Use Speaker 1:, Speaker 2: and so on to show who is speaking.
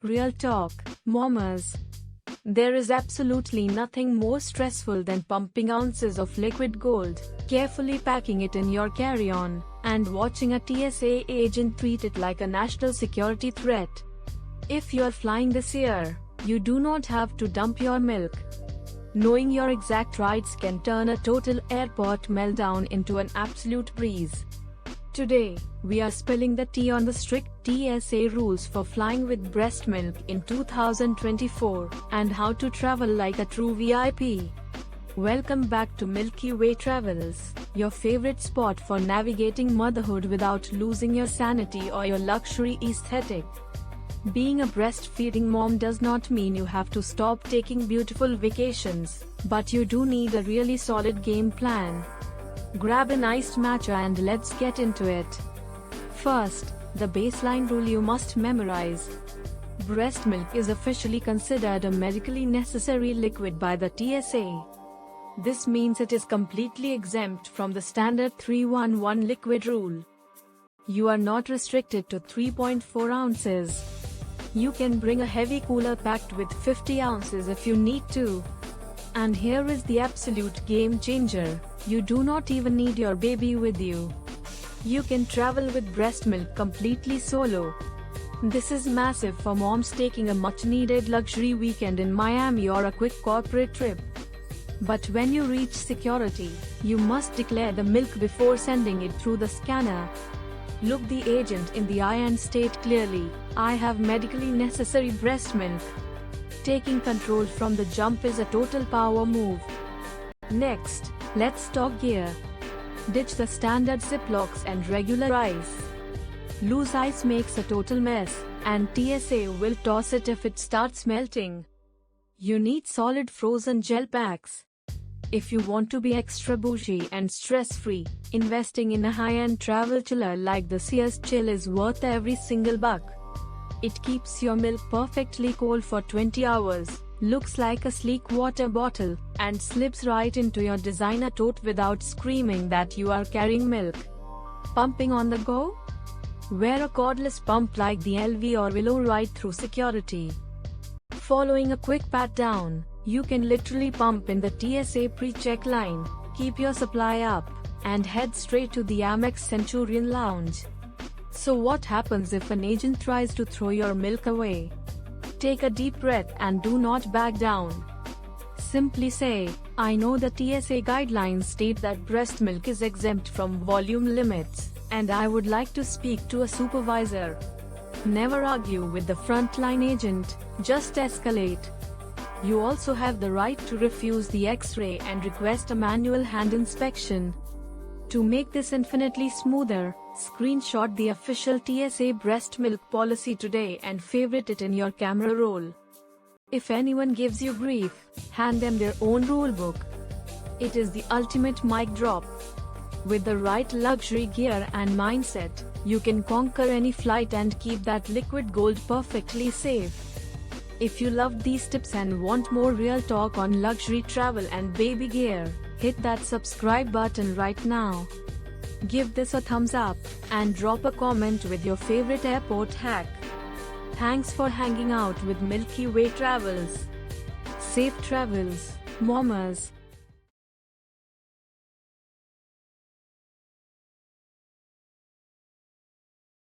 Speaker 1: Real talk, mommers. There is absolutely nothing more stressful than pumping ounces of liquid gold, carefully packing it in your carry-on, and watching a TSA agent treat it like a national security threat. If you're flying this year, you do not have to dump your milk. Knowing your exact rights can turn a total airport meltdown into an absolute breeze. Today, we are spilling the tea on the strict TSA rules for flying with breast milk in 2024, and how to travel like a true VIP. Welcome back to Milky Way Travels, your favorite spot for navigating motherhood without losing your sanity or your luxury aesthetic. Being a breastfeeding mom does not mean you have to stop taking beautiful vacations, but you do need a really solid game plan. Grab an iced matcha and let's get into it. First, the baseline rule you must memorize. Breast milk is officially considered a medically necessary liquid by the TSA. This means it is completely exempt from the standard 3-1-1 liquid rule. You are not restricted to 3.4 ounces. You can bring a heavy cooler packed with 50 ounces if you need to. And here is the absolute game changer: you do not even need your baby with you. You can travel with breast milk completely solo. This is massive for moms taking a much-needed luxury weekend in Miami or a quick corporate trip. But when you reach security, you must declare the milk before sending it through the scanner. Look the agent in the eye and state clearly, "I have medically necessary breast milk." Taking control from the jump is a total power move. Next, let's talk gear. Ditch the standard Ziplocs and regular ice. Loose ice makes a total mess, and TSA will toss it if it starts melting. You need solid frozen gel packs. If you want to be extra bougie and stress-free, investing in a high-end travel chiller like the Sears Chill is worth every single buck. It keeps your milk perfectly cold for 20 hours, looks like a sleek water bottle, and slips right into your designer tote without screaming that you are carrying milk. Pumping on the go? Wear a cordless pump like the LV or Willow right through security. Following a quick pat-down, you can literally pump in the TSA pre-check line, keep your supply up, and head straight to the Amex Centurion Lounge. So what happens if an agent tries to throw your milk away? Take a deep breath and do not back down. Simply say, "I know the TSA guidelines state that breast milk is exempt from volume limits, and I would like to speak to a supervisor." Never argue with the frontline agent, just escalate. You also have the right to refuse the X-ray and request a manual hand inspection. To make this infinitely smoother, screenshot the official TSA breast milk policy today and favorite it in your camera roll. If anyone gives you grief, hand them their own rulebook. It is the ultimate mic drop. With the right luxury gear and mindset, you can conquer any flight and keep that liquid gold perfectly safe. If you loved these tips and want more real talk on luxury travel and baby gear, hit that subscribe button right now. Give this a thumbs up, and drop a comment with your favorite airport hack. Thanks for hanging out with Milky Way Travels. Safe travels, mommers.